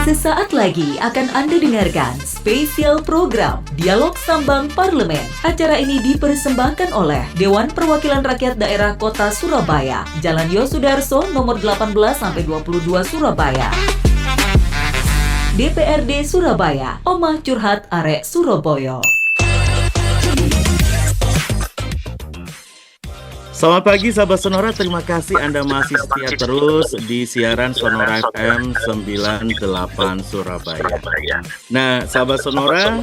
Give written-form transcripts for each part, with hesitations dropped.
Sesaat lagi akan Anda dengarkan spesial program Dialog Sambang Parlemen. Acara ini dipersembahkan oleh Dewan Perwakilan Rakyat Daerah Kota Surabaya, Jalan Yosudarso nomor 18-22 Surabaya. DPRD Surabaya, Omah Curhat Arek Surabaya. Selamat pagi sahabat Sonora, terima kasih Anda masih setia terus di siaran Sonora FM 98 Surabaya. Nah sahabat Sonora,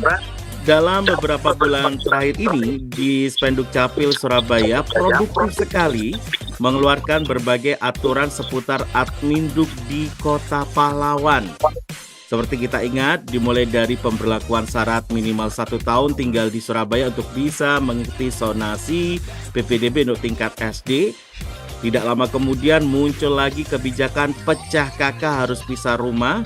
dalam beberapa bulan terakhir ini di Spenduk Capil Surabaya produktif sekali mengeluarkan berbagai aturan seputar Adminduk di Kota Pahlawan. Seperti kita ingat, dimulai dari pemberlakuan syarat minimal 1 tahun tinggal di Surabaya untuk bisa mengikuti zonasi PPDB untuk tingkat SD. Tidak lama kemudian muncul lagi kebijakan pecah kakak harus pisah rumah.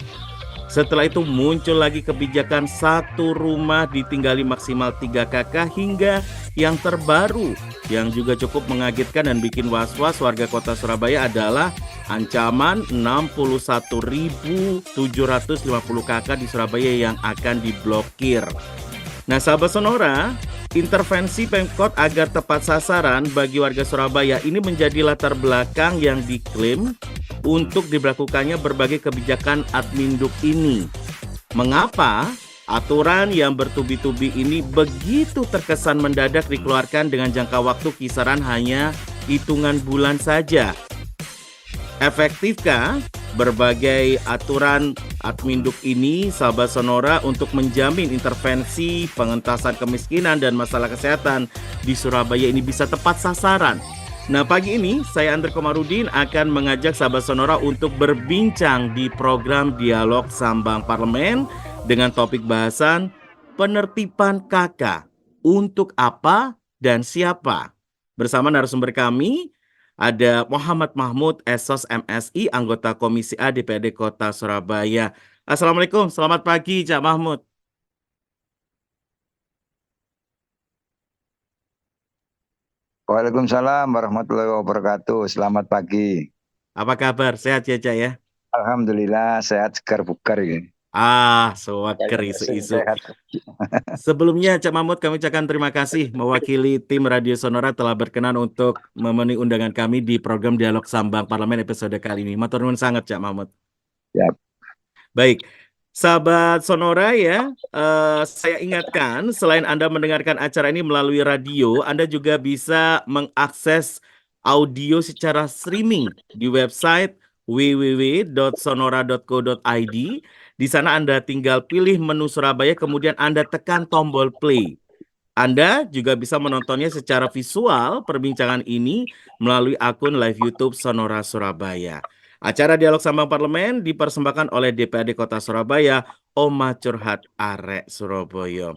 Setelah itu muncul lagi kebijakan satu rumah ditinggali maksimal 3 kakak, hingga yang terbaru yang juga cukup mengagetkan dan bikin was-was warga kota Surabaya adalah ancaman 61.750 kakak di Surabaya yang akan diblokir. Nah sahabat Sonora, intervensi Pemkot agar tepat sasaran bagi warga Surabaya ini menjadi latar belakang yang diklaim untuk diberlakukannya berbagai kebijakan Adminduk ini. Mengapa aturan yang bertubi-tubi ini begitu terkesan mendadak dikeluarkan dengan jangka waktu kisaran hanya hitungan bulan saja? Efektifkah berbagai aturan Adminduk ini, sahabat Sonora, untuk menjamin intervensi pengentasan kemiskinan dan masalah kesehatan di Surabaya ini bisa tepat sasaran? Nah pagi ini saya Andre Komarudin akan mengajak sahabat Sonora untuk berbincang di program Dialog Sambang Parlemen dengan topik bahasan penertiban KK, untuk apa dan siapa. Bersama narasumber kami ada Muhammad Mahmud, Esos MSI, anggota Komisi A DPRD Kota Surabaya. Assalamualaikum, selamat pagi Cak Mahmud. Waalaikumsalam warahmatullahi wabarakatuh. Selamat pagi. Apa kabar? Sehat ya Cak ya? Alhamdulillah sehat, segar bugar ini. Sewaker isu-isu. Sehat. Sebelumnya Cak Mahmud, kami ucapkan terima kasih mewakili tim Radio Sonora telah berkenan untuk memenuhi undangan kami di program Dialog Sambang Parlemen episode kali ini. Matur nuwun sangat Cak Mahmud. Ya. Baik, sahabat Sonora ya, saya ingatkan selain Anda mendengarkan acara ini melalui radio, Anda juga bisa mengakses audio secara streaming di website www.sonora.co.id. Di sana Anda tinggal pilih menu Surabaya, kemudian Anda tekan tombol play. Anda juga bisa menontonnya secara visual perbincangan ini melalui akun live YouTube Sonora Surabaya. Acara Dialog Sambang Parlemen dipersembahkan oleh DPRD Kota Surabaya, Omah Curhat Arek Surabaya.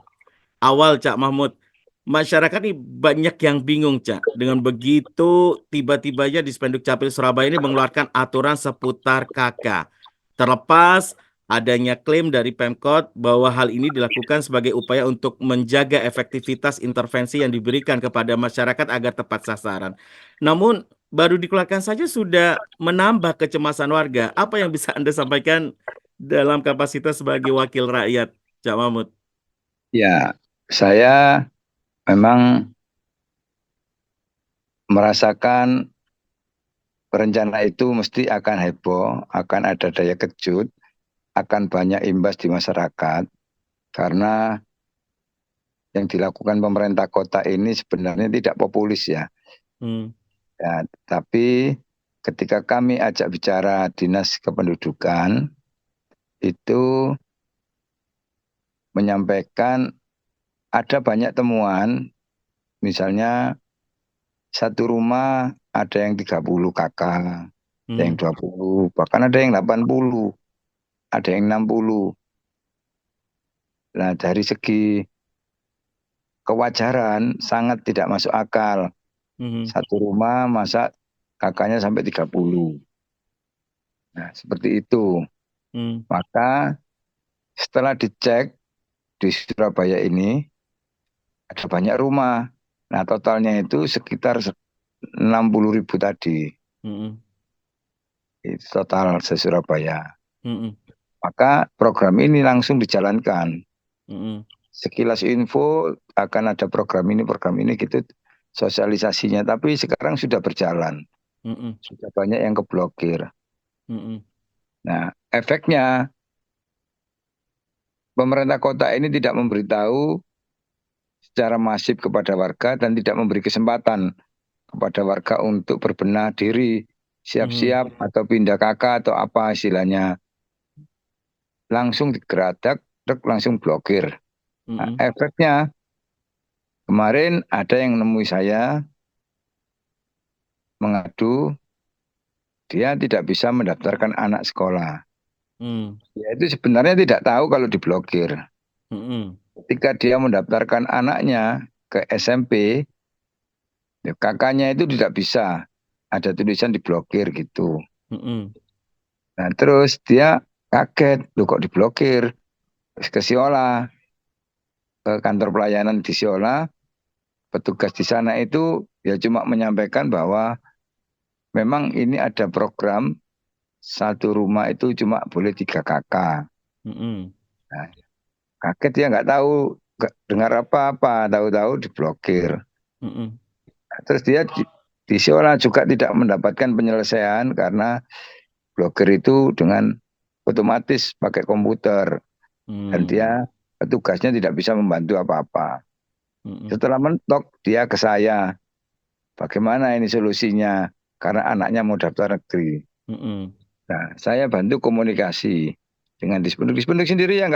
Awal Cak Mahmud, masyarakat ini banyak yang bingung Cak, dengan begitu tiba-tibanya di Spenduk Capil Surabaya ini mengeluarkan aturan seputar KK. Terlepas adanya klaim dari Pemkot bahwa hal ini dilakukan sebagai upaya untuk menjaga efektivitas intervensi yang diberikan kepada masyarakat agar tepat sasaran. Namun baru dikeluarkan saja sudah menambah kecemasan warga. Apa yang bisa Anda sampaikan dalam kapasitas sebagai wakil rakyat, Cak Mahmud? Ya, saya memang merasakan rencana itu mesti akan heboh, akan ada daya kejut, akan banyak imbas di masyarakat, karena yang dilakukan pemerintah kota ini sebenarnya tidak populis ya. Ya, tapi ketika kami ajak bicara Dinas Kependudukan, itu menyampaikan ada banyak temuan, misalnya satu rumah ada yang 30 kakak, ada yang 20, bahkan ada yang 80, ada yang 60. Nah, dari segi kewajaran sangat tidak masuk akal. Satu rumah masa kakaknya sampai 30. Nah, seperti itu. Maka setelah dicek di Surabaya ini ada banyak rumah. Nah, totalnya itu sekitar 60.000 tadi. Itu total se-Surabaya. maka program ini langsung dijalankan. Mm-mm. Sekilas info akan ada program ini gitu sosialisasinya, tapi sekarang sudah berjalan, Mm-mm. sudah banyak yang keblokir. Mm-mm. Nah, efeknya pemerintah kota ini tidak memberitahu secara masif kepada warga dan tidak memberi kesempatan kepada warga untuk berbenah diri, Mm-mm. siap-siap atau pindah kakak atau apa istilahnya. Langsung digeradak, langsung blokir. Nah, Mm-mm. efeknya kemarin ada yang nemui saya mengadu dia tidak bisa mendaftarkan anak sekolah. Mm. Ya, itu sebenarnya tidak tahu kalau diblokir. Mm-mm. Ketika dia mendaftarkan anaknya ke SMP, ya kakaknya itu tidak bisa. Ada tulisan diblokir gitu. Mm-mm. Nah, terus dia kaget, loh kok diblokir? Terus ke Siola, ke kantor pelayanan di Siola, petugas di sana itu ya cuma menyampaikan bahwa memang ini ada program satu rumah itu cuma boleh 3 kakak. Mm-mm. Nah, kaget dia nggak tahu, nggak dengar apa-apa, tahu-tahu diblokir. Mm-mm. Terus dia di Siola juga tidak mendapatkan penyelesaian karena blokir itu dengan otomatis pakai komputer dan Mm. dia petugasnya tidak bisa membantu apa-apa. Mm-mm. Setelah mentok dia ke saya, bagaimana ini solusinya? Karena anaknya mau daftar negeri. Mm-mm. Nah, saya bantu komunikasi dengan Dispenduk. Dispenduk sendiri ya Mm.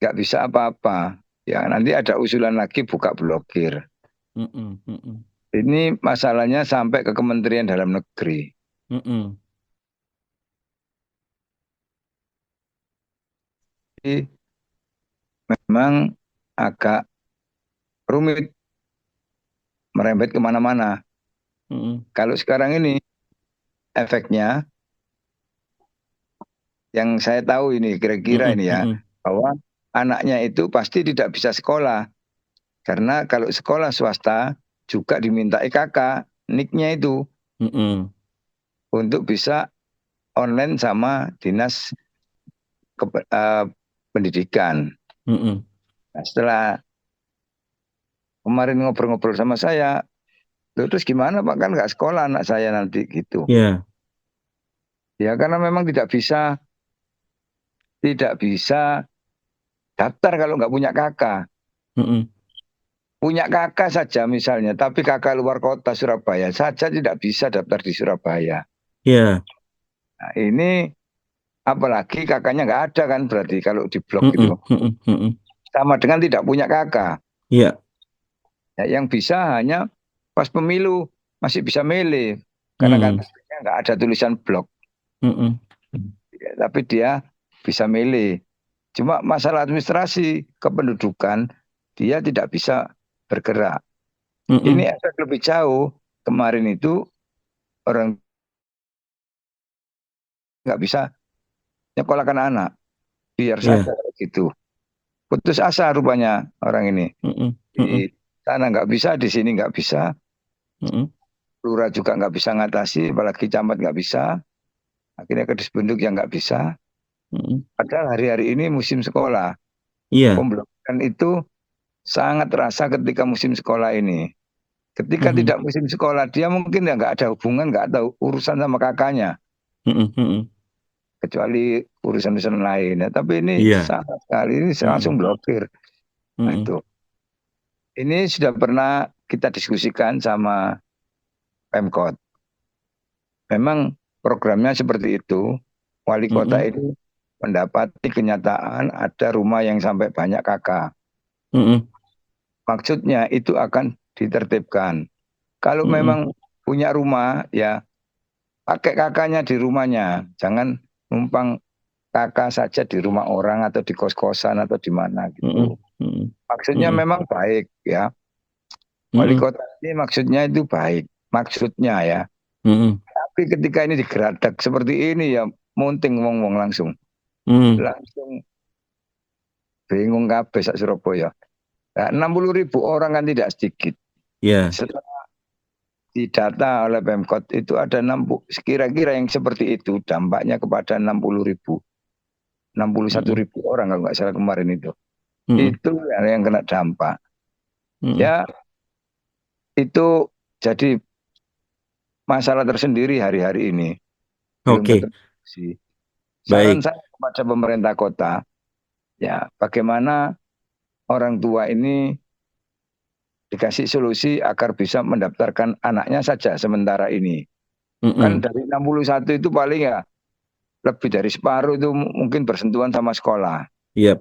nggak bisa apa-apa. Ya nanti ada usulan lagi buka blokir. Mm-mm. Mm-mm. Ini masalahnya sampai ke Kementerian Dalam Negeri. Mm-mm. Jadi memang agak rumit merembet kemana-mana. Mm-mm. Kalau sekarang ini efeknya yang saya tahu ini kira-kira Mm-mm. ini ya, Mm-mm. bahwa anaknya itu pasti tidak bisa sekolah. Karena kalau sekolah swasta juga diminta kakak, niknya itu Mm-mm. untuk bisa online sama dinas pendidikan. Mm-mm. Nah, setelah kemarin ngobrol-ngobrol sama saya, "Loh, terus gimana Pak kan nggak sekolah anak saya nanti gitu." Yeah. Ya karena memang tidak bisa daftar kalau nggak punya kakak. Mm-mm. Punya kakak saja misalnya, tapi kakak luar kota Surabaya saja tidak bisa daftar di Surabaya. Yeah. Nah, ini apalagi kakaknya nggak ada kan berarti kalau di blok itu. Mm-mm. Mm-mm. Mm-mm. Sama dengan tidak punya kakak. Yeah. Ya, yang bisa hanya pas pemilu masih bisa milih. Karena kan Mm. nggak ada tulisan blok. Mm-mm. Ya, tapi dia bisa milih. Cuma masalah administrasi kependudukan, dia tidak bisa bergerak. Mm-mm. Ini efek lebih jauh. Kemarin itu orang nggak bisa nyekolahkan anak. Biar Yeah. saja gitu. Putus asa rupanya orang ini. Mm-mm. Mm-mm. Di sana nggak bisa, di sini nggak bisa. Mm-mm. Lurah juga nggak bisa ngatasi, apalagi camat nggak bisa. Akhirnya ke Dispenduk yang nggak bisa. Mm-mm. Padahal hari-hari ini musim sekolah. Iya. Pemblokiran itu sangat terasa ketika musim sekolah ini. Ketika Mhm. tidak musim sekolah, dia mungkin ya nggak ada hubungan, nggak ada urusan sama kakaknya. Mhm. Mhm. Kecuali urusan-urusan lain. Ya, tapi ini Iya. sama sekali, ini Mhm. langsung blokir. Nah, Mhm. itu. Ini sudah pernah kita diskusikan sama Pemkot. Memang programnya seperti itu. Wali kota Mhm. ini mendapati kenyataan ada rumah yang sampai banyak kakak. Mhm. Maksudnya itu akan ditertibkan. Kalau Mhm. memang punya rumah, ya pakai kakaknya di rumahnya. Jangan numpang kakak saja di rumah orang atau di kos-kosan atau di mana Mhm. gitu. Mhm. Maksudnya Mhm. memang baik ya. Wali Mhm. kota ini maksudnya itu baik. Maksudnya ya. Mhm. Tapi ketika ini digeradak seperti ini ya munting wong-wong langsung. Mhm. Langsung bingung kabeh sak Surabaya. Nah, 60.000 orang kan tidak sedikit. Iya. Setelah didata oleh Pemkot itu ada 60, kira-kira yang seperti itu dampaknya kepada 60.000, 61.000 orang kalau nggak salah kemarin itu. Itu yang kena dampak. Ya, itu jadi masalah tersendiri hari-hari ini. Belum Oke, terdeteksi. Saran baik. saya kepada pemerintah kota, ya bagaimana orang tua ini dikasih solusi agar bisa mendaftarkan anaknya saja sementara ini. Kan dari 61 itu paling ya lebih dari separuh itu mungkin bersentuhan sama sekolah. Yep.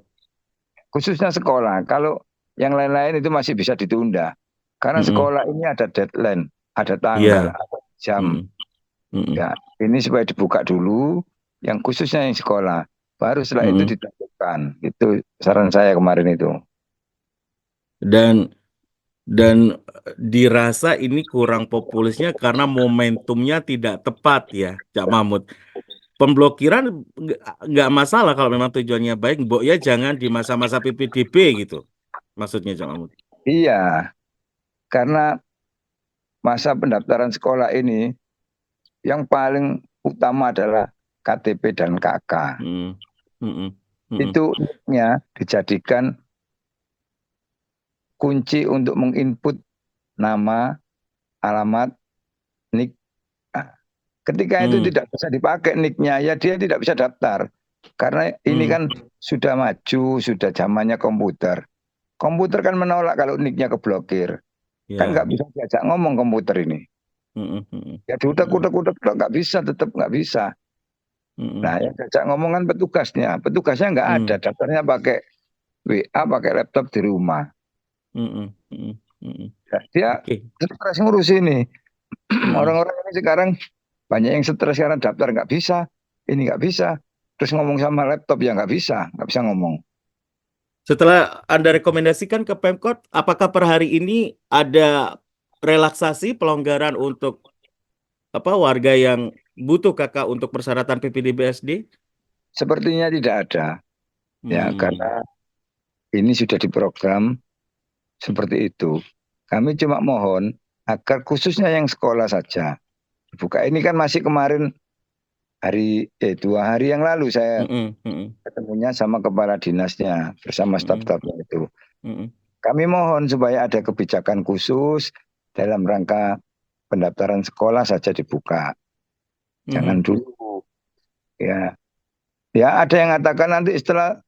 Khususnya sekolah. Kalau yang lain-lain itu masih bisa ditunda. Karena sekolah ini ada deadline, ada tanggal, Iya. ada jam. Ya, ini supaya dibuka dulu, yang khususnya yang sekolah. Baru setelah itu ditentukan. Itu saran saya kemarin itu. Dan dirasa ini kurang populisnya karena momentumnya tidak tepat ya, Cak Mahmud. Pemblokiran nggak masalah kalau memang tujuannya baik, Mbok ya jangan di masa-masa PPDB gitu. Maksudnya Cak Mahmud. Iya, karena masa pendaftaran sekolah ini yang paling utama adalah KTP dan KK. Itu dijadikan kunci untuk menginput nama, alamat, nik. Ketika itu tidak bisa dipakai niknya, ya dia tidak bisa daftar. Karena ini kan sudah maju, sudah zamannya komputer. Komputer kan menolak kalau niknya keblokir. Kan nggak bisa diajak ngomong komputer ini. Ya diudak-udak nggak bisa, tetap nggak bisa. Nah, yang diajak ngomong kan petugasnya. Petugasnya nggak ada, daftarnya pakai WA, pakai laptop di rumah. Ya, dia stres ngurus ini. Orang-orang ini sekarang banyak yang stres karena daftar nggak bisa, ini nggak bisa. Terus ngomong sama laptop ya nggak bisa ngomong. Setelah Anda rekomendasikan ke Pemkot, apakah per hari ini ada relaksasi pelonggaran untuk warga yang butuh KK untuk persyaratan PPDB-SD? Sepertinya tidak ada. Ya, karena ini sudah diprogram seperti itu. Kami cuma mohon agar khususnya yang sekolah saja dibuka. Ini kan masih kemarin 2 hari yang lalu saya ketemunya sama kepala dinasnya bersama staf-stafnya itu. Kami mohon supaya ada kebijakan khusus dalam rangka pendaftaran sekolah saja dibuka. Jangan dulu. Ya, ada yang mengatakan nanti setelah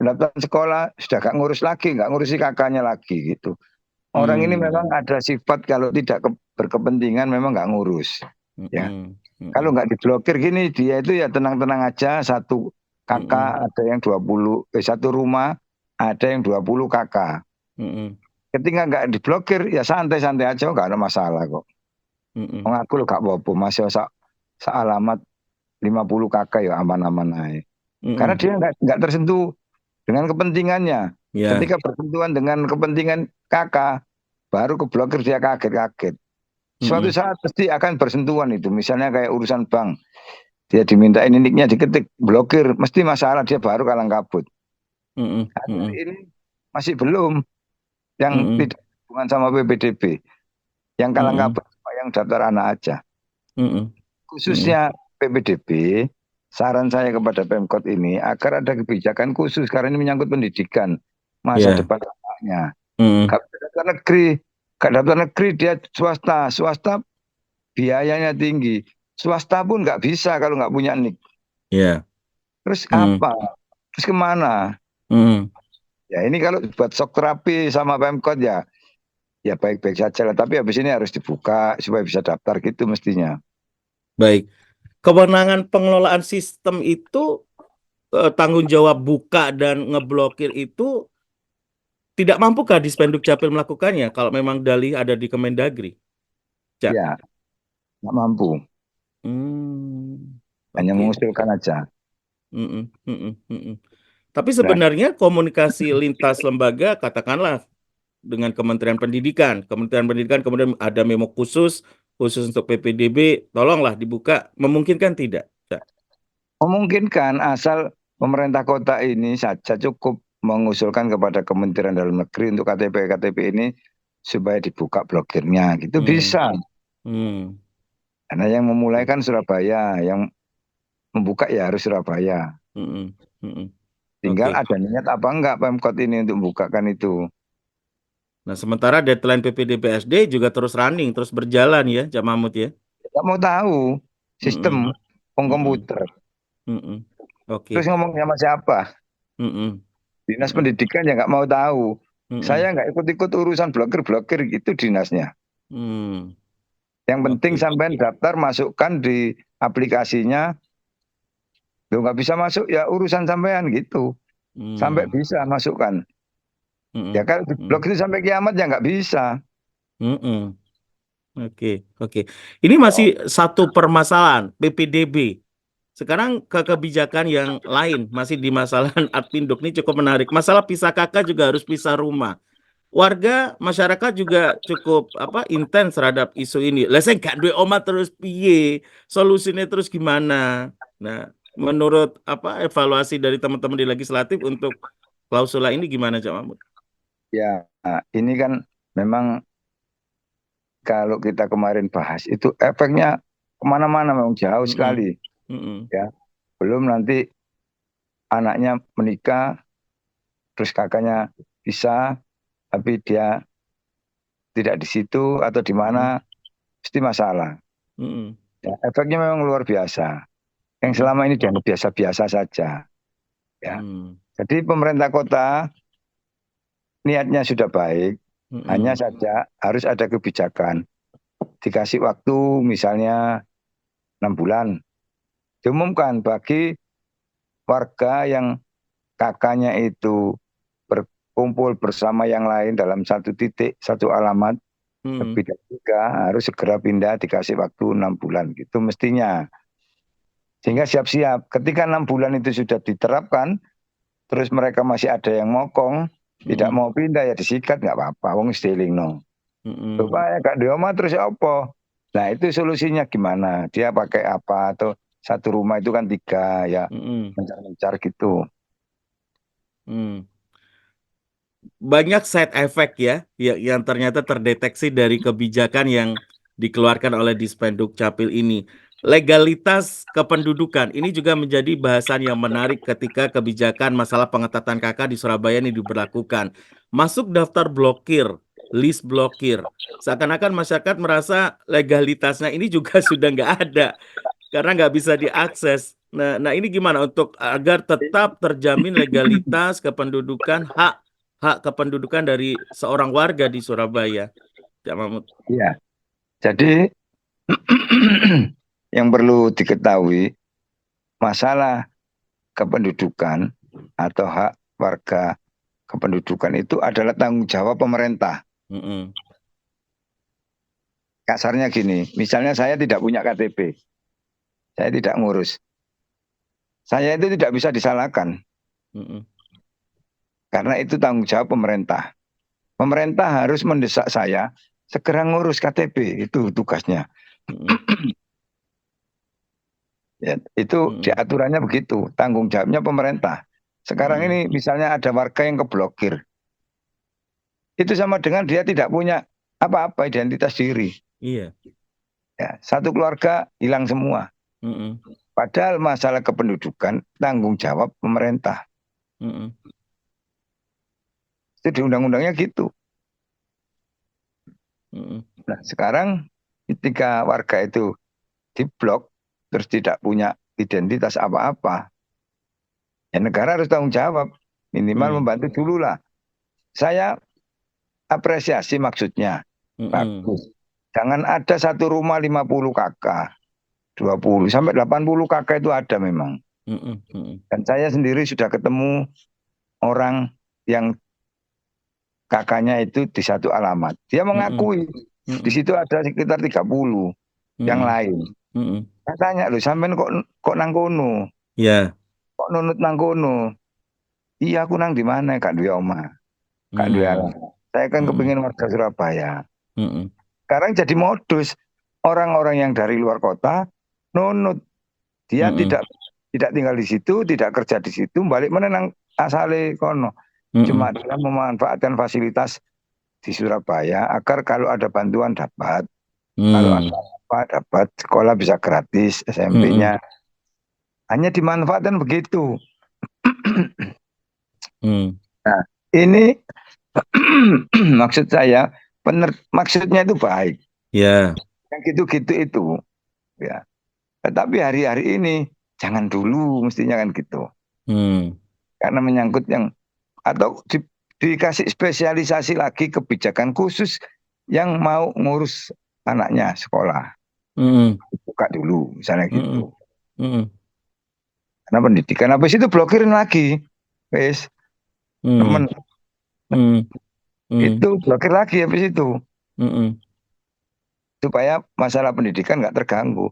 pendaftaran sekolah sudah nggak ngurus lagi, nggak ngurusi kakaknya lagi gitu. Orang ini memang ada sifat kalau tidak berkepentingan memang nggak ngurus. Ya. Kalau nggak diblokir gini, dia itu ya tenang-tenang aja, satu kakak ada yang 20, satu rumah ada yang 20 kakak. Ketika nggak diblokir ya santai-santai aja, nggak ada masalah kok. Mengaku lo nggak apa-apa, masih sealamat 50 kakak ya aman-aman aja. Karena dia nggak tersentuh dengan kepentingannya. Ketika bersentuhan dengan kepentingan kakak, baru keblokir dia kaget-kaget. Suatu saat pasti akan bersentuhan itu. Misalnya kayak urusan bank. Dia diminta ini niknya diketik, blokir. Mesti masalah, dia baru kalang kabut. Ini masih belum. Yang tidak hubungan sama PPDB. Yang kalang kabut, yang daftar anak aja. Khususnya PPDB, saran saya kepada Pemkot ini, agar ada kebijakan khusus. Karena ini menyangkut pendidikan. Masa depan anaknya. Gak daftar negeri. Gak daftar negeri, dia swasta biayanya tinggi, swasta pun nggak bisa kalau nggak punya nik. Terus apa? Terus kemana? Ya ini kalau buat shock terapi sama Pemkot ya baik-baik saja lah. Tapi habis ini harus dibuka supaya bisa daftar gitu mestinya. Baik, kewenangan pengelolaan sistem itu tanggung jawab buka dan ngeblokir itu tidak mampukah Dispenduk Capil melakukannya kalau memang dalih ada di Kemendagri? Ya, nggak mampu. Hanya mengusulkan aja. Tapi sebenarnya komunikasi lintas lembaga, katakanlah dengan Kementerian Pendidikan kemudian ada memo khusus untuk PPDB, tolonglah dibuka, memungkinkan tidak? Memungkinkan asal pemerintah kota ini saja cukup mengusulkan kepada Kementerian Dalam Negeri untuk KTP ini supaya dibuka blokirnya gitu bisa. Hmm. Karena yang memulai kan Surabaya, yang membuka ya harus Surabaya. Mm-mm. Mm-mm. Tinggal Oke. ada niat apa enggak Pemkot ini untuk membukakan itu. Nah, sementara deadline PPDB-SD juga terus running, terus berjalan ya, Cak Mahmud ya. Kita mau tahu sistem Mm-mm. Mm-mm. komputer. Mm-mm. Terus Oke. ngomong sama siapa? Mm-mm. Dinas Mm-mm. pendidikan ya nggak mau tahu. Mm-mm. Saya nggak ikut-ikut urusan blokir-blokir gitu dinasnya. Mm. Yang penting Oke. sampai daftar masukkan di aplikasinya. Lo nggak bisa masuk ya urusan sampean gitu. Sampai Mm. bisa masukkan. Ya Mm-mm. kalau di blok Mm. itu sampai kiamat ya nggak bisa. Mm-mm. Oke. Oke. Ini masih satu permasalahan PPDB. Sekarang ke kebijakan yang lain, masih di masalah Adpinduk ini cukup menarik. Masalah pisah kakak juga harus pisah rumah. Warga masyarakat juga cukup intens terhadap isu ini. Lah saya gak duwe omah terus piye? Solusinya terus gimana? Nah, menurut evaluasi dari teman-teman di legislatif untuk klausula ini gimana, Cak Mahmud? Ya, nah, ini kan memang kalau kita kemarin bahas itu efeknya kemana-mana memang jauh Mm-mm. sekali. Mm-mm. Ya, belum nanti anaknya menikah, terus kakaknya bisa, tapi dia tidak di situ atau di Mm-mm. mana, pasti masalah. Mm-mm. Ya, efeknya memang luar biasa. Yang Mm-mm. selama ini dianggap biasa-biasa saja. Ya, Mm. jadi pemerintah kota niatnya sudah baik, hanya Mm-mm. saja harus ada kebijakan. Dikasih waktu misalnya 6 bulan. Diumumkan bagi warga yang kakaknya itu berkumpul bersama yang lain dalam satu titik, satu alamat, Mm-mm. lebih dari 3, harus segera pindah dikasih waktu 6 bulan. Gitu mestinya. Sehingga siap-siap. Ketika 6 bulan itu sudah diterapkan, terus mereka masih ada yang mokong, tidak Mm-mm. mau pindah ya disikat nggak apa-apa. Wong stealing no. Mm-mm. Supaya gak di rumah terus ya apa? Nah itu solusinya gimana? Dia pakai apa? Atau satu rumah itu kan 3 ya Mm-mm. mencar-mencar gitu. Mm. Banyak side effect ya yang ternyata terdeteksi dari kebijakan yang dikeluarkan oleh Dispenduk Capil ini. Legalitas kependudukan ini juga menjadi bahasan yang menarik ketika kebijakan masalah pengetatan KK di Surabaya ini diberlakukan. Masuk daftar blokir, list blokir. Seakan-akan masyarakat merasa legalitasnya ini juga sudah nggak ada karena nggak bisa diakses. Nah, ini gimana untuk agar tetap terjamin legalitas kependudukan, hak kependudukan dari seorang warga di Surabaya, Cak Mahmud? Iya. Jadi yang perlu diketahui masalah kependudukan atau hak warga kependudukan itu adalah tanggung jawab pemerintah. Mm-mm. Kasarnya gini, misalnya saya tidak punya KTP, saya tidak ngurus. Saya itu tidak bisa disalahkan Mm-mm. karena itu tanggung jawab pemerintah. Pemerintah harus mendesak saya segera ngurus KTP, itu tugasnya. Mm-mm. Ya, itu Mm-mm. diaturannya begitu, tanggung jawabnya pemerintah. Sekarang Mm-mm. ini misalnya ada warga yang keblokir, itu sama dengan dia tidak punya apa-apa identitas diri. Iya. Ya, satu keluarga hilang semua. Mm-mm. Padahal masalah kependudukan tanggung jawab pemerintah. Mm-mm. Itu di undang-undangnya gitu. Mm-mm. Nah, sekarang ketika warga itu diblok, terus tidak punya identitas apa-apa, ya negara harus tanggung jawab. Minimal Mm. membantu dulu lah. Saya apresiasi maksudnya. Mm-mm. Bagus. Jangan ada satu rumah 50 kakak, 20 sampai 80 kakak itu ada memang. Mm-mm. Mm-mm. Dan saya sendiri sudah ketemu orang yang kakaknya itu di satu alamat. Dia Mm-mm. mengakui di Mm-mm. situ ada sekitar 30 yang Mm-mm. lain. Mm-mm. Saya tanya, "Loh, sampean kok nang kono? Ya. Kok nunut nang kono?" "Iya, aku nang di mana, Kak Dwi Oma? Kak Dwi Mm. Ala. Saya kan Mm-mm. kepingin warga Surabaya." Mm-mm. Sekarang jadi modus orang-orang yang dari luar kota nunut. Dia Mm-mm. tidak tinggal di situ, tidak kerja di situ, balik menenang asale kono. Cuma Mm-mm. dia memanfaatkan fasilitas di Surabaya agar kalau ada bantuan dapat. Kalau Hmm. apa dapat sekolah bisa gratis, Mm-mm. SMP-nya hanya dimanfaatkan begitu. Hmm. Nah, ini maksud saya, maksudnya itu baik. Ya. Yang gitu-gitu itu, ya. Tetapi hari-hari ini jangan dulu, mestinya kan gitu. Hmm. Karena menyangkut yang atau dikasih spesialisasi lagi kebijakan khusus yang mau ngurus anaknya sekolah. Mm-mm. Buka dulu, misalnya Mm-mm. gitu. Mm-mm. Karena pendidikan habis itu blokirin lagi. Wes, Mm. temen Mm. Mm. itu blokir lagi habis itu. Mm-mm. Supaya masalah pendidikan nggak terganggu.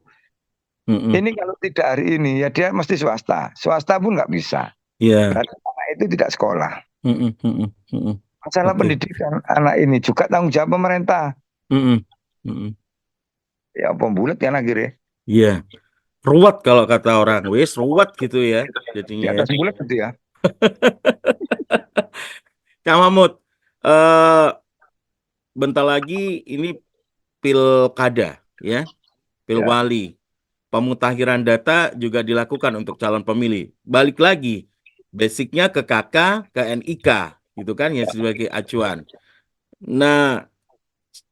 Mm-mm. Ini kalau tidak hari ini, ya dia mesti swasta. Swasta pun nggak bisa. Ya. Berarti anak itu tidak sekolah. Mm-mm. Mm-mm. Mm-mm. Masalah Oke. pendidikan anak ini juga tanggung jawab pemerintah. Mm-mm. Mm-mm. Ya pembulet kan akhirnya. Iya. Ruwet kalau kata orang, wes ruwet gitu ya Di jadinya ya. atas bulat gitu ya. Kak Mahmud, eh bentar lagi ini pilkada ya, Ya, pilwali. Pemutakhiran data juga dilakukan untuk calon pemilih. Balik lagi, basicnya ke KK, ke NIK, gitu kan, yang sebagai acuan. Nah,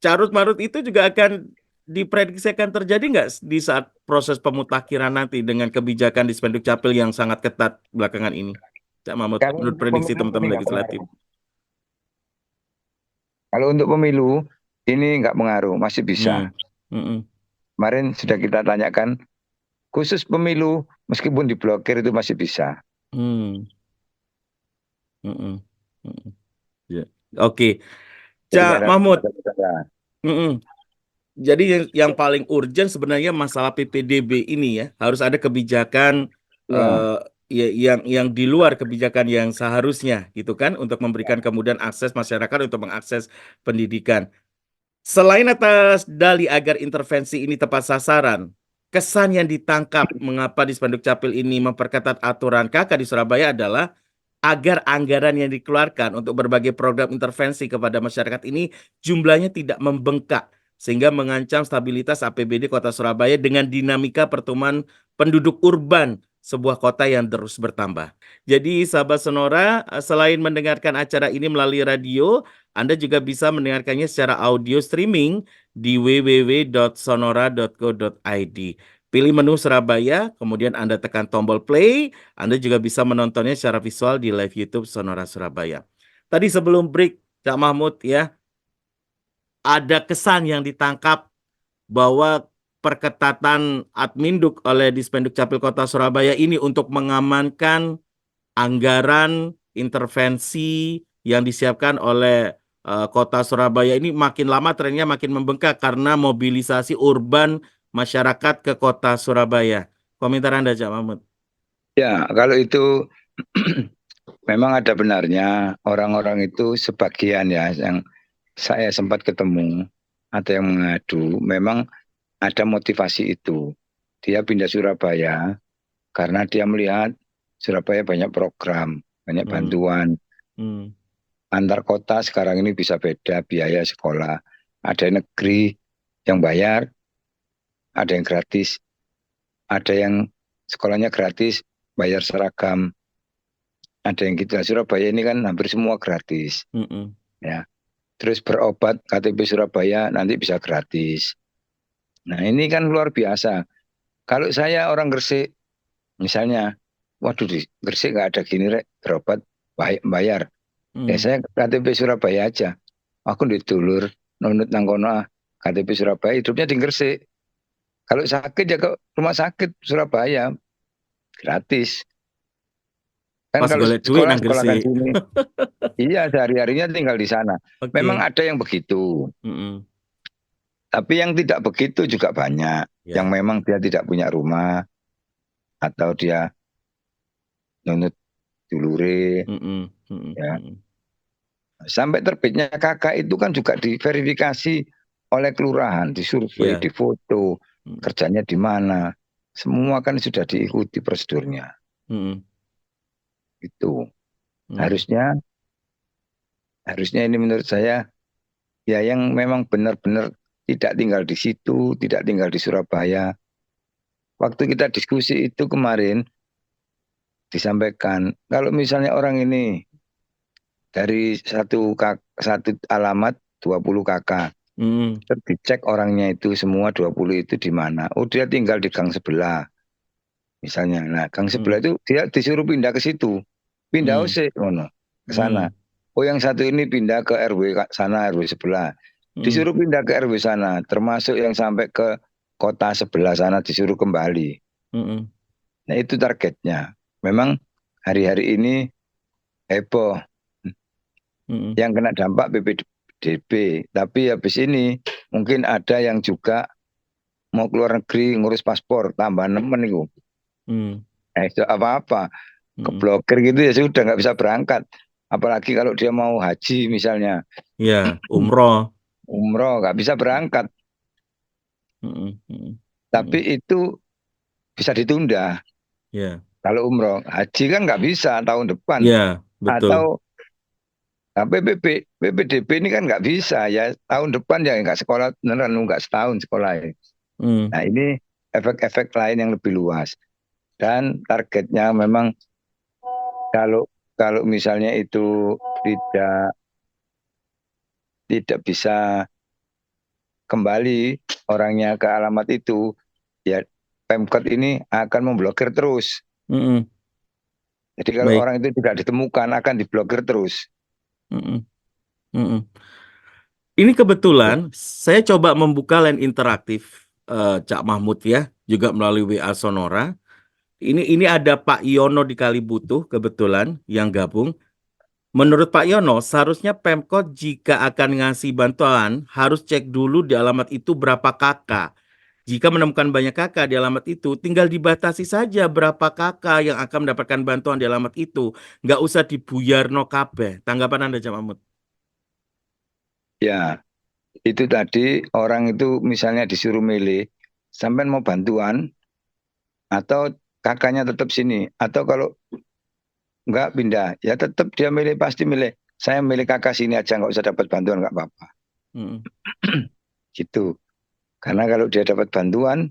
carut marut itu juga akan diprediksi akan terjadi nggak di saat proses pemutakhiran nanti dengan kebijakan di Spenduk Capil yang sangat ketat belakangan ini? Cak Mahmud, kalau menurut untuk prediksi pemilu ini teman-teman nggak legislatif. pengaruh. Kalau untuk pemilu ini nggak pengaruh, masih bisa. Hmm. Mm-mm. Kemarin sudah kita tanyakan, khusus pemilu meskipun diblokir itu masih bisa. Hmm. Mm-mm. Mm-mm. Ya. Oke, Jadi nggak Cak ada Mahmud. masalah. Mm-mm. Jadi yang paling urgent sebenarnya masalah PPDB ini ya, harus ada kebijakan Ya, yang di luar kebijakan yang seharusnya gitu kan untuk memberikan kemudahan akses masyarakat untuk mengakses pendidikan. Selain atas dali agar intervensi ini tepat sasaran, kesan yang ditangkap mengapa di Spanduk Capil ini memperketat aturan KK di Surabaya adalah agar anggaran yang dikeluarkan untuk berbagai program intervensi kepada masyarakat ini jumlahnya tidak membengkak sehingga mengancam stabilitas APBD Kota Surabaya dengan dinamika pertumbuhan penduduk urban sebuah kota yang terus bertambah. Jadi sahabat Sonora, selain mendengarkan acara ini melalui radio, Anda juga bisa mendengarkannya secara audio streaming di www.sonora.co.id. Pilih menu Surabaya, kemudian Anda tekan tombol play. Anda juga bisa menontonnya secara visual di live YouTube Sonora Surabaya. Tadi sebelum break, Cak Mahmud ya, ada kesan yang ditangkap bahwa perketatan Adminduk oleh Dispenduk Capil Kota Surabaya ini untuk mengamankan anggaran intervensi yang disiapkan oleh Kota Surabaya ini makin lama trennya makin membengkak karena mobilisasi urban masyarakat ke Kota Surabaya. Komentar Anda, Cak Mahmud. ya kalau itu memang ada benarnya orang-orang itu sebagian ya yang saya sempat ketemu atau yang mengadu memang ada motivasi itu. Dia pindah Surabaya karena dia melihat Surabaya banyak program, banyak Hmm, bantuan. hmm, Antar kota sekarang ini bisa beda biaya sekolah. Ada yang negeri yang bayar, ada yang gratis, ada yang sekolahnya gratis, bayar seragam, ada yang gitu. Nah, Surabaya ini kan hampir semua gratis. hmm, hmm. Ya. Terus berobat KTP Surabaya nanti bisa gratis. Nah ini kan luar biasa. Kalau saya orang Gresik, misalnya, waduh di Gresik nggak ada gini rek, berobat bayar. Ya Hmm. saya KTP Surabaya aja. Aku ditulur, nunut nangkono KTP Surabaya, hidupnya di Gresik. Kalau sakit ya ke rumah sakit Surabaya, gratis. Kan Pas kalau golek duit sekolah, nang sekolah kan Gresik. sini. Iya, sehari-harinya tinggal di sana. Memang Oke. ada yang begitu. Mm-mm. Tapi yang tidak begitu juga banyak. Yang Ya. memang dia tidak punya rumah, atau dia nunut dulure, Mm-mm. Mm-mm. ya. Mm-mm. Sampai terbitnya kakak itu kan juga diverifikasi oleh kelurahan, disurvei, Ya. difoto, Mm. kerjanya di mana. Semua kan sudah diikuti prosedurnya. Mm-mm. Itu Mm. harusnya harusnya ini menurut saya ya yang memang benar-benar tidak tinggal di situ, tidak tinggal di Surabaya. Waktu kita diskusi itu kemarin disampaikan, kalau misalnya orang ini dari satu alamat 20 kakak, Hmm. terus dicek orangnya itu semua 20 itu di mana. Oh, dia tinggal di gang sebelah misalnya. Nah, gang sebelah Hmm. itu dia disuruh pindah ke situ. Pindah Hmm. OC ke sana. Hmm. Oh, yang satu ini pindah ke RW sana, RW sebelah. Hmm. Disuruh pindah ke RW sana, termasuk yang sampai ke kota sebelah sana disuruh kembali. Hmm. Nah, itu targetnya. Memang hari-hari ini heboh. Hmm. Yang kena dampak PPDB. Tapi habis ini mungkin ada yang juga mau keluar negeri ngurus paspor, tambah nemen itu. Hmm. Itu apa-apa. Hmm. Keblokir gitu ya sudah nggak bisa berangkat. Apalagi kalau dia mau haji misalnya, Ya, umroh. umroh nggak bisa berangkat. Hmm. Hmm. Tapi Hmm. itu bisa ditunda. Ya, Kalau umroh, haji kan nggak bisa tahun depan. ya, betul. Atau PPDB ini kan nggak bisa ya tahun depan ya nggak sekolah beneran nggak setahun sekolah ya. Hmm. Nah ini efek-efek lain yang lebih luas dan targetnya memang kalau kalau misalnya itu tidak tidak bisa kembali orangnya ke alamat itu, ya Pemkot ini akan memblokir terus. Hmm. Jadi kalau Baik. orang itu tidak ditemukan akan diblokir terus. Hmm. Hmm. Ini kebetulan saya coba membuka line interaktif Cak Mahmud ya, juga melalui WA Sonora. Ini ada Pak Yono di Kalibutuh kebetulan yang gabung. Menurut Pak Yono, seharusnya Pemkot jika akan ngasih bantuan harus cek dulu di alamat itu berapa kakak. Jika menemukan banyak kakak di alamat itu, tinggal dibatasi saja berapa kakak yang akan mendapatkan bantuan di alamat itu. Nggak usah dibuyarno kabeh. Tanggapan Anda, Cak Mahmud? Ya, itu tadi orang itu misalnya disuruh milih, sampai mau bantuan atau kakaknya tetap sini, atau kalau nggak pindah, ya tetap dia milih pasti milih. Saya milih kakak sini aja nggak usah dapat bantuan nggak apa-apa. Mm, Gitu. Karena kalau dia dapat bantuan,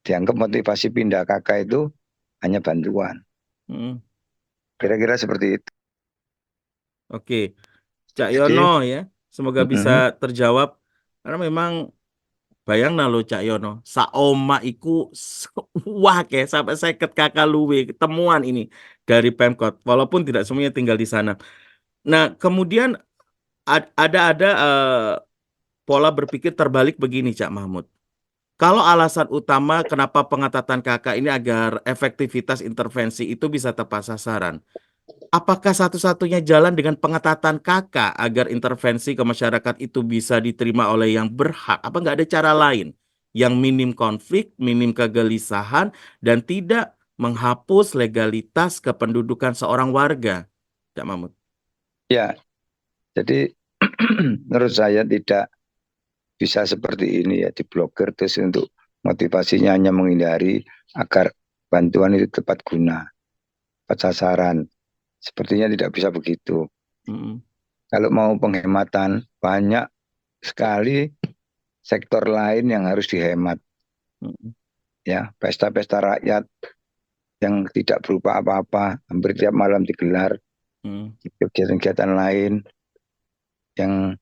dianggap motivasi pindah kakak itu hanya bantuan. mm. Kira-kira seperti itu. Oke, Cak Yono Jadi, ya, semoga bisa mm-mm. terjawab. Karena memang bayang lo Cak Yono, saoma iku wah kayak sampai saya ke kakak luwe ketemuan ini dari Pemkot, walaupun tidak semuanya tinggal di sana. Nah, kemudian ada pola berpikir terbalik begini, Cak Mahmud. Kalau alasan utama kenapa pengetatan kakak ini agar efektivitas intervensi itu bisa tepat sasaran, apakah satu-satunya jalan dengan pengetatan kakak agar intervensi ke masyarakat itu bisa diterima oleh yang berhak? Apa nggak ada cara lain yang minim konflik, minim kegelisahan, dan tidak menghapus legalitas kependudukan seorang warga? Cak Mahmud. Ya, jadi menurut saya tidak bisa seperti ini ya diblokir terus untuk motivasinya hanya menghindari agar bantuan itu tepat guna, tepat sasaran. Sepertinya tidak bisa begitu. Mm, Kalau mau penghematan, banyak sekali sektor lain yang harus dihemat. mm, Ya, pesta-pesta rakyat yang tidak berupa apa-apa, hampir tiap malam digelar, mm, kegiatan-kegiatan lain yang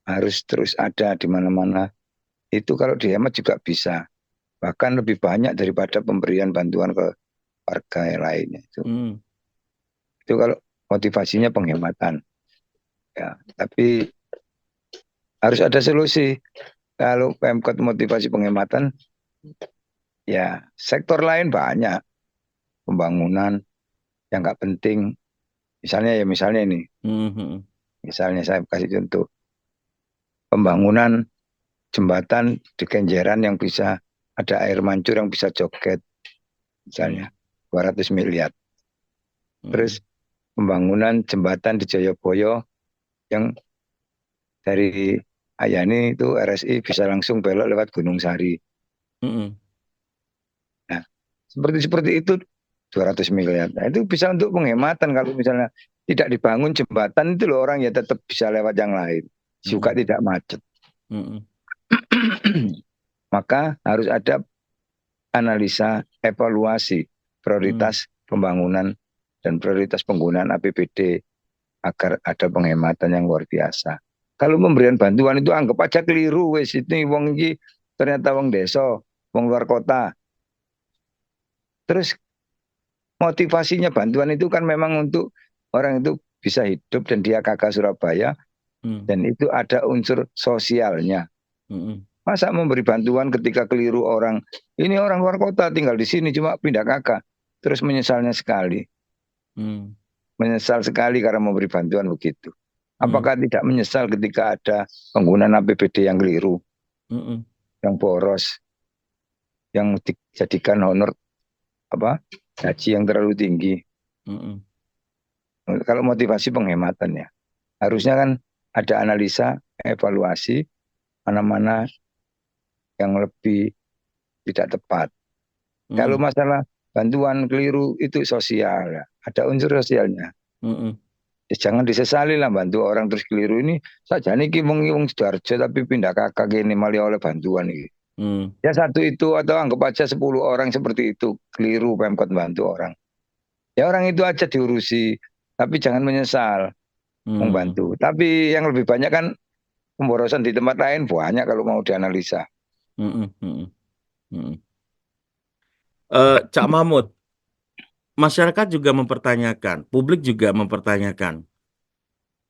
harus terus ada di mana-mana. Itu kalau dihemat juga bisa. Bahkan lebih banyak daripada pemberian bantuan ke warga yang lainnya. mm, Itu kalau motivasinya penghematan. Ya, tapi harus ada solusi. Kalau Pemkot motivasi penghematan, ya sektor lain banyak pembangunan yang nggak penting. Misalnya ini, mm, mm, misalnya saya kasih contoh pembangunan jembatan di Kenjeran yang bisa ada air mancur yang bisa joget, mm, misalnya 200 miliar. mm, Terus pembangunan jembatan di Joyoboyo yang dari Ayani itu RSI bisa langsung belok lewat Gunung Sari. mm, Nah, seperti itu 200 miliar. Nah, itu bisa untuk penghematan kalau misalnya tidak dibangun jembatan itu loh orang ya tetap bisa lewat yang lain. Juga mm, tidak macet. Mm-mm. Maka harus ada analisa evaluasi Mm. prioritas pembangunan dan prioritas penggunaan APBD agar ada penghematan yang luar biasa. Kalau pemberian bantuan itu anggap aja keliru wes ini wong iki ternyata wong desa, wong luar kota. Terus motivasinya bantuan itu kan memang untuk orang itu bisa hidup dan dia kakak Surabaya Mm. dan itu ada unsur sosialnya. Mm-mm. Masa memberi bantuan ketika keliru orang, ini orang luar kota tinggal di sini cuma pindah kakak, terus menyesalnya sekali. Mm. Menyesal sekali karena memberi bantuan begitu. Mm. Apakah tidak menyesal ketika ada penggunaan APBD yang keliru, Mm-mm. yang boros, yang dijadikan honor apa gaji yang terlalu tinggi? Mm-mm. Kalau motivasi penghematan ya, harusnya kan ada analisa, evaluasi mana-mana yang lebih tidak tepat. Kalau Mm-mm. masalah bantuan keliru itu sosial, ya. Ada unsur sosialnya. Mm-mm. Ya, jangan disesali lah bantu orang terus keliru ini. Saja nih wong Sidoarjo tapi pindah kakak gini malah oleh bantuan ini. Mm. Ya satu itu atau anggap aja 10 orang seperti itu keliru Pemkot bantu orang. Ya orang itu aja diurusi, tapi jangan menyesal Mm. membantu. Tapi yang lebih banyak kan pemborosan di tempat lain banyak kalau mau dianalisa. Mm-mm. Mm-mm. Mm-mm. Cak Mahmud, masyarakat juga mempertanyakan, publik juga mempertanyakan,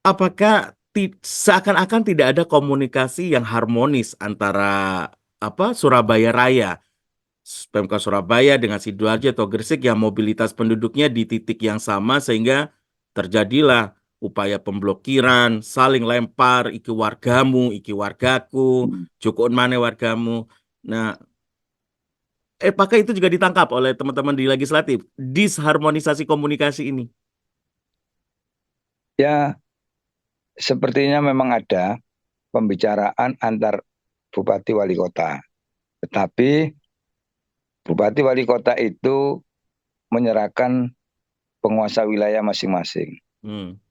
apakah seakan-akan tidak ada komunikasi yang harmonis antara Surabaya Raya, Pemkot Surabaya dengan Sidoarjo atau Gresik yang mobilitas penduduknya di titik yang sama sehingga terjadilah upaya pemblokiran, saling lempar, iki wargamu, iki wargaku, cukun mana wargamu. Nah, apakah itu juga ditangkap oleh teman-teman di legislatif? Disharmonisasi komunikasi ini. Ya sepertinya memang ada pembicaraan antar bupati wali kota. Tetapi bupati wali kota itu menyerahkan penguasa wilayah masing-masing. Hmm.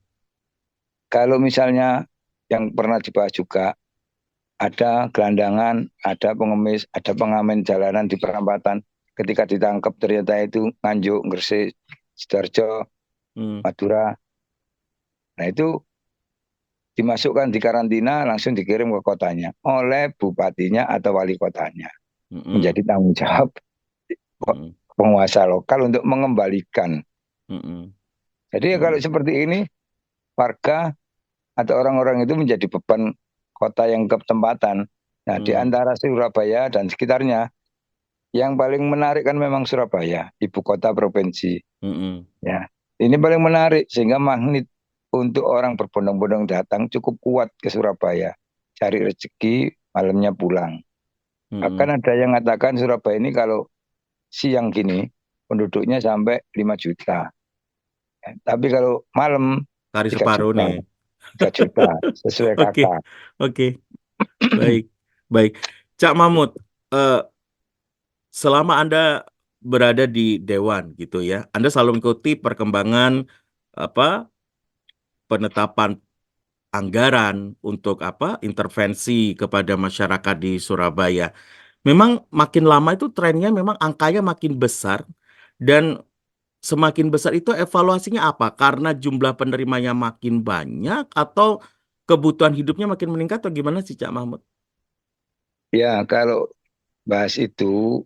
Kalau misalnya yang pernah dibahas juga ada gelandangan, ada pengemis, ada pengamen jalanan di perempatan. Ketika ditangkap ternyata itu Nganjuk, Gresik, Sidoarjo, Hmm. Madura. Nah itu dimasukkan di karantina langsung dikirim ke kotanya oleh bupatinya atau wali kotanya. Hmm. Menjadi tanggung jawab Hmm. penguasa lokal untuk mengembalikan. Hmm. Jadi kalau Hmm. seperti ini warga atau orang-orang itu menjadi beban kota yang ketempatan. Nah, di Hmm. antara Surabaya dan sekitarnya, yang paling menarik kan memang Surabaya, ibu kota provinsi. Hmm. Ya, ini paling menarik sehingga magnet untuk orang berbondong-bondong datang cukup kuat ke Surabaya, cari rezeki, malamnya pulang. Bahkan Hmm. ada yang mengatakan Surabaya ini kalau siang gini penduduknya sampai 5 juta. Ya, tapi kalau malam Hari 3 separuh juta, nih. 3 juta sesuai Oke, kakak. oke, baik, baik. Cak Mahmud, eh, selama Anda berada di Dewan gitu ya, Anda selalu mengikuti perkembangan apa penetapan anggaran untuk intervensi kepada masyarakat di Surabaya. Memang makin lama itu trennya memang angkanya makin besar dan semakin besar itu evaluasinya apa? Karena jumlah penerimanya makin banyak atau kebutuhan hidupnya makin meningkat atau gimana sih Cak Mahmud? Ya, kalau bahas itu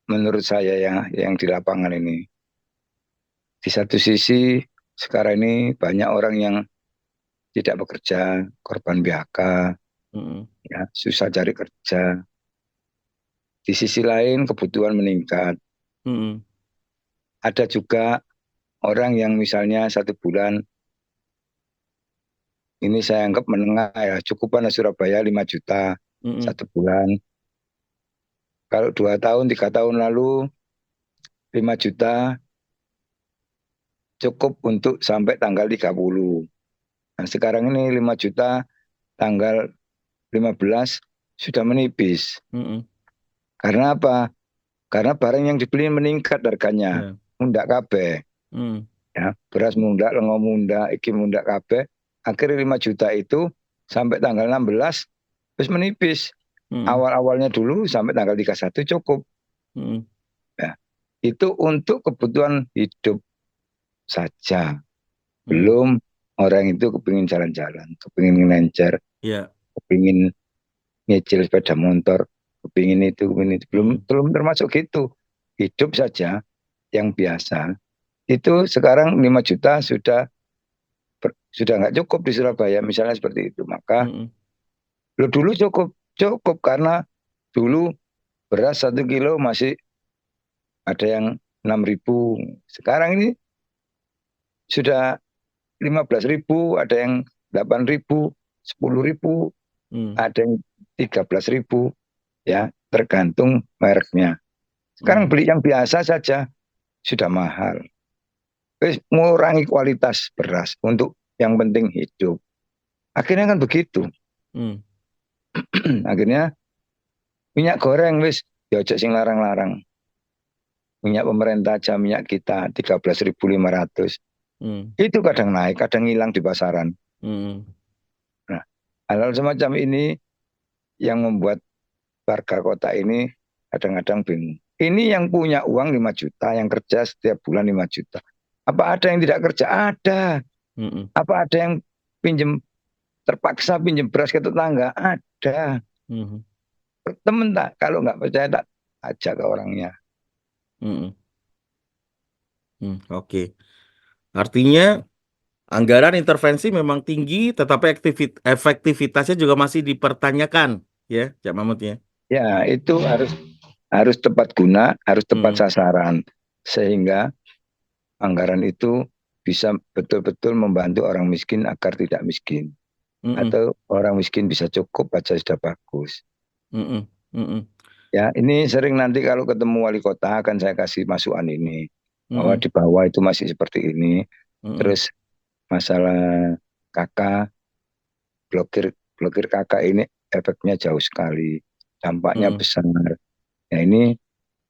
menurut saya ya yang di lapangan ini. Di satu sisi sekarang ini banyak orang yang tidak bekerja, korban PHK, Mm-mm. ya, susah cari kerja. Di sisi lain kebutuhan meningkat. Mm-mm. Ada juga orang yang misalnya 1 bulan, ini saya anggap menengah ya, cukupan Surabaya 5 juta Mm-mm. 1 bulan. Kalau 2 tahun, 3 tahun lalu 5 juta cukup untuk sampai tanggal 30. Nah, sekarang ini 5 juta tanggal 15 sudah menipis. Mm-mm. Karena apa? Karena barang yang dibeli meningkat harganya. Ya. Mundak kabeh. Mm. Ya, beras mundak, lengo mundak, iki mundak kabeh. Akhirnya 5 juta itu sampai tanggal 16 terus menipis. Mm-mm. Awal-awalnya dulu sampai tanggal 31 cukup. Mm-mm. Ya, itu untuk kebutuhan hidup saja. Mm. Belum orang itu kepingin jalan-jalan, kepingin ngelencer, Iya. kepingin nyicil sepeda motor, kepingin itu, kepingin itu. Belum, Mm-mm. belum termasuk gitu. Hidup saja yang biasa. Itu sekarang 5 juta sudah nggak cukup di Surabaya, misalnya seperti itu. Maka Mm-mm. lo dulu cukup karena dulu beras 1 kilo masih ada yang 6.000. Sekarang ini sudah 15.000, ada yang 8.000, 10.000, Mm. ada yang 13.000, ya tergantung mereknya. Sekarang Mm. beli yang biasa saja sudah mahal. Terus mengurangi kualitas beras untuk yang penting hidup. Akhirnya kan begitu. Mm. Akhirnya minyak goreng wis ya ojo sing larang-larang. Minyak pemerintah aja, minyak kita 13.500. Mm. Itu kadang naik, kadang hilang di pasaran. Mm. Nah, hal-hal semacam ini yang membuat warga kota ini kadang-kadang bingung. Ini yang punya uang 5 juta, yang kerja setiap bulan 5 juta. Apa ada yang tidak kerja? Ada. Mm. Apa ada yang pinjem terpaksa pinjem beras ke tetangga? Ada. Mm. Temen tak? Kalau nggak percaya tak ajak ke orangnya. Mm. Oke. Artinya anggaran intervensi memang tinggi, tetapi efektivitasnya juga masih dipertanyakan, ya, Cak Mahmud ya. Ya, itu harus tepat guna, harus tepat Mm. sasaran. Sehingga anggaran itu bisa betul-betul membantu orang miskin agar tidak miskin. Mm. Atau orang miskin bisa cukup aja sudah bagus. Mm. Mm. Ya, ini sering nanti kalau ketemu wali kota akan saya kasih masukan ini. Bahwa Mm. di bawah itu masih seperti ini. Mm. Terus masalah kakak, blokir kakak ini efeknya jauh sekali. Dampaknya Mm. besar. Ya ini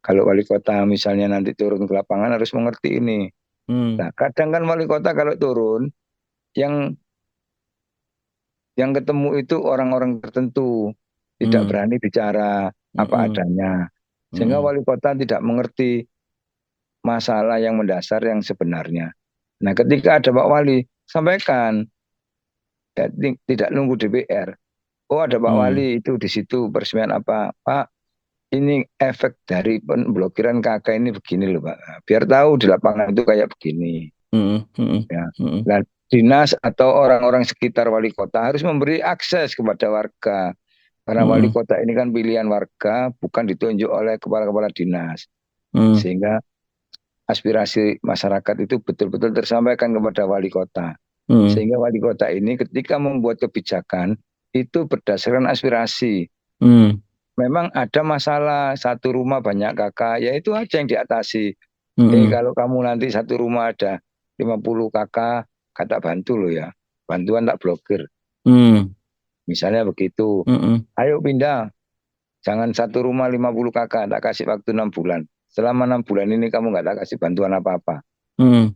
kalau wali kota misalnya nanti turun ke lapangan harus mengerti ini. Mm. Nah, kadang kan wali kota kalau turun, yang yang ketemu itu orang-orang tertentu, tidak Mm. berani bicara apa Mm. adanya. Sehingga Mm. wali kota tidak mengerti masalah yang mendasar yang sebenarnya. Nah, ketika ada Pak Wali, sampaikan, ya, tidak nunggu DPR. Oh, ada Pak Mm. Wali itu di situ peresmian apa, Pak? Ini efek dari pemblokiran KK ini begini loh, Pak. Biar tahu di lapangan itu kayak begini. Mm. Mm. Ya. Mm. Nah, dinas atau orang-orang sekitar wali kota harus memberi akses kepada warga. Karena wali Mm. kota ini kan pilihan warga, bukan ditunjuk oleh kepala-kepala dinas. Mm. Sehingga aspirasi masyarakat itu betul-betul tersampaikan kepada wali kota. Mm. Sehingga wali kota ini ketika membuat kebijakan, itu berdasarkan aspirasi. Mm. Memang ada masalah, satu rumah banyak kakak, ya itu aja yang diatasi. Mm. Kalau kamu nanti satu rumah ada 50 kakak, kata bantu loh ya. Bantuan tak blokir. Mm. Misalnya begitu. Mm. Ayo pindah. Jangan satu rumah 50 kakak, tak kasih waktu 6 bulan. Selama 6 bulan ini kamu nggak tak kasih bantuan apa-apa. Mm.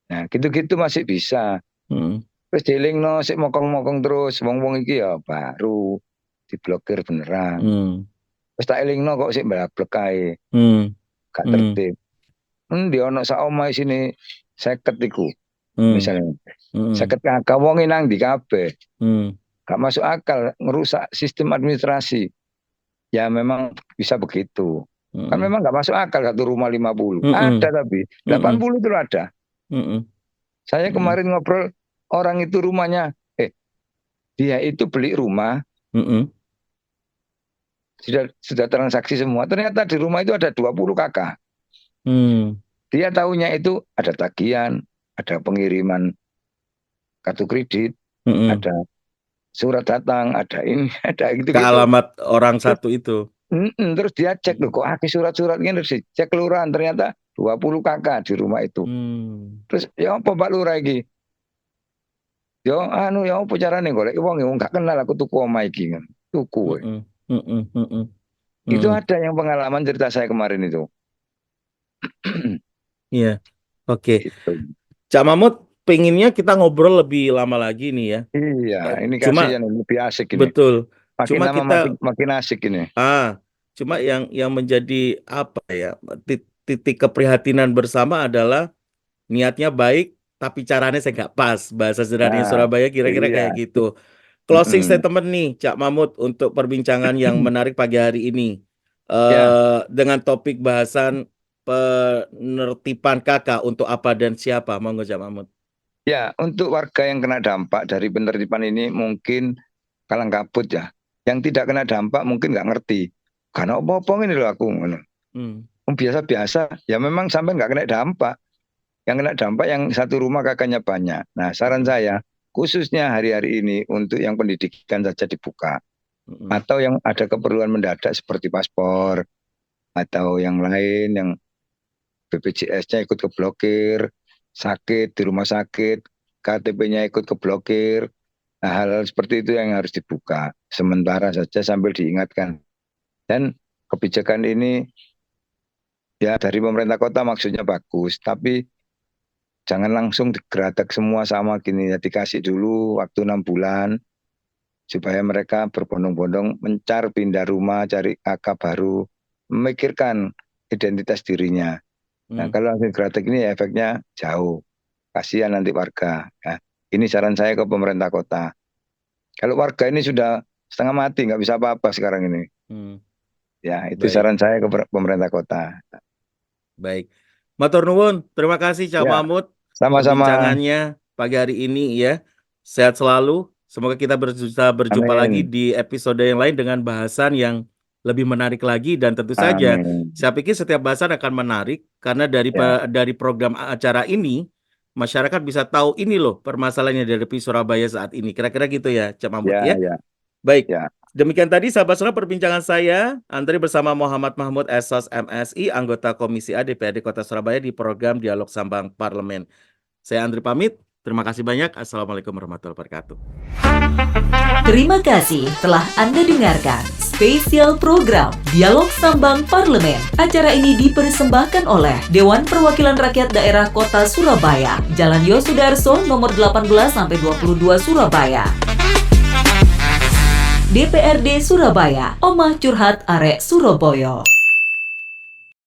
Nah, gitu-gitu masih bisa. Mm. Terus dilingno sik mokong-mokong terus, wong-wong iki ya baru diblokir beneran. Mm. Terus tak elingno kok sik blablek kae, Mm. gak Mm. tertib. Endi ono sak omahe sini 50 iku. Mm. Misalnya Mm. 50 kakak wong nang di kabeh. Mm. Gak masuk akal, ngerusak sistem administrasi. Ya memang bisa begitu. Kan Mm. memang gak masuk akal satu rumah 50. Mm. Ada tapi Mm. 80 itu ada. Mm. Saya Mm. kemarin ngobrol orang itu rumahnya, dia itu beli rumah Mm. sudah transaksi semua. Ternyata di rumah itu ada 20 kakak. Mm. Dia tahunya itu ada tagihan, ada pengiriman kartu kredit, Mm. ada surat datang, ada ini, ada Ke gitu-gitu. alamat orang Terus, satu itu. terus dia cek loh, kok ada surat-surat ini, terus cek kelurahan, ternyata 20 kakak di rumah itu. Mm. Terus ya apa Pak Lurah iki? Yo anu ya apa carane golek wong gak kenal aku tuku omah iki kan. Tuku. Mm. Mm. Mm. Itu Mm. ada yang pengalaman cerita saya kemarin itu. Iya, oke. Gitu. Cak Mahmud, pengennya kita ngobrol lebih lama lagi nih ya. Iya, ini Cuma kasihan lebih asik ini. betul, Makin Cuma lama kita makin asik ini. cuma yang menjadi apa ya, titik keprihatinan bersama adalah niatnya baik tapi caranya saya nggak pas. Bahasa sederhananya Nah, Surabaya kira-kira iya. kayak gitu. Closing Mm-mm. statement nih, Cak Mahmud, untuk perbincangan yang menarik pagi hari ini. Ya, Dengan topik bahasan penertiban KK untuk apa dan siapa, monggo Cak Mahmud. ya, untuk warga yang kena dampak dari penertiban ini mungkin kalang kabut ya. Yang tidak kena dampak mungkin nggak ngerti. Karena apa-apa ini loh aku. Hmm. Biasa-biasa, ya memang sampai nggak kena dampak. Yang kena dampak yang satu rumah kakaknya banyak. Nah, saran saya, khususnya hari-hari ini untuk yang pendidikan saja dibuka. Atau yang ada keperluan mendadak seperti paspor, atau yang lain, yang BPJS-nya ikut keblokir, sakit di rumah sakit, KTP-nya ikut keblokir. Nah, hal-hal seperti itu yang harus dibuka. Sementara saja sambil diingatkan. Dan kebijakan ini ya dari pemerintah kota maksudnya bagus, tapi jangan langsung digeratak semua sama gini ya, dikasih dulu waktu 6 bulan supaya mereka berbondong-bondong mencar pindah rumah, cari kakak baru, memikirkan identitas dirinya. Nah, kalau langsung gratis ini efeknya jauh. Kasihan nanti warga. Nah, ini saran saya ke pemerintah kota. Kalau warga ini sudah setengah mati, nggak bisa apa-apa sekarang ini. Ya, itu Baik. saran saya ke pemerintah kota. Baik. Matur nuwun, terima kasih Cak Ya, Mahmud. sama-sama. Perbincangannya pagi hari ini ya. Sehat selalu. Semoga kita bisa berjumpa lagi Amin. di episode yang lain dengan bahasan yang lebih menarik lagi, dan tentu saja Amin. saya pikir setiap bahasan akan menarik karena Ya. dari program acara ini masyarakat bisa tahu ini loh permasalahannya dari Surabaya saat ini. Kira-kira gitu ya, Cak Mahmud ya. Ya. Baik. Ya. Demikian tadi sahabat sonora perbincangan saya, Andri bersama Muhammad Mahmud Esos MSI, anggota Komisi A DPRD Kota Surabaya di program Dialog Sambang Parlemen. Saya Andri pamit, terima kasih banyak. Assalamualaikum warahmatullahi wabarakatuh. Terima kasih telah Anda dengarkan spesial program Dialog Sambang Parlemen. Acara ini dipersembahkan oleh Dewan Perwakilan Rakyat Daerah Kota Surabaya, Jalan Yosudarso nomor 18-22 Surabaya. DPRD Surabaya, Omah Curhat Arek Surabaya.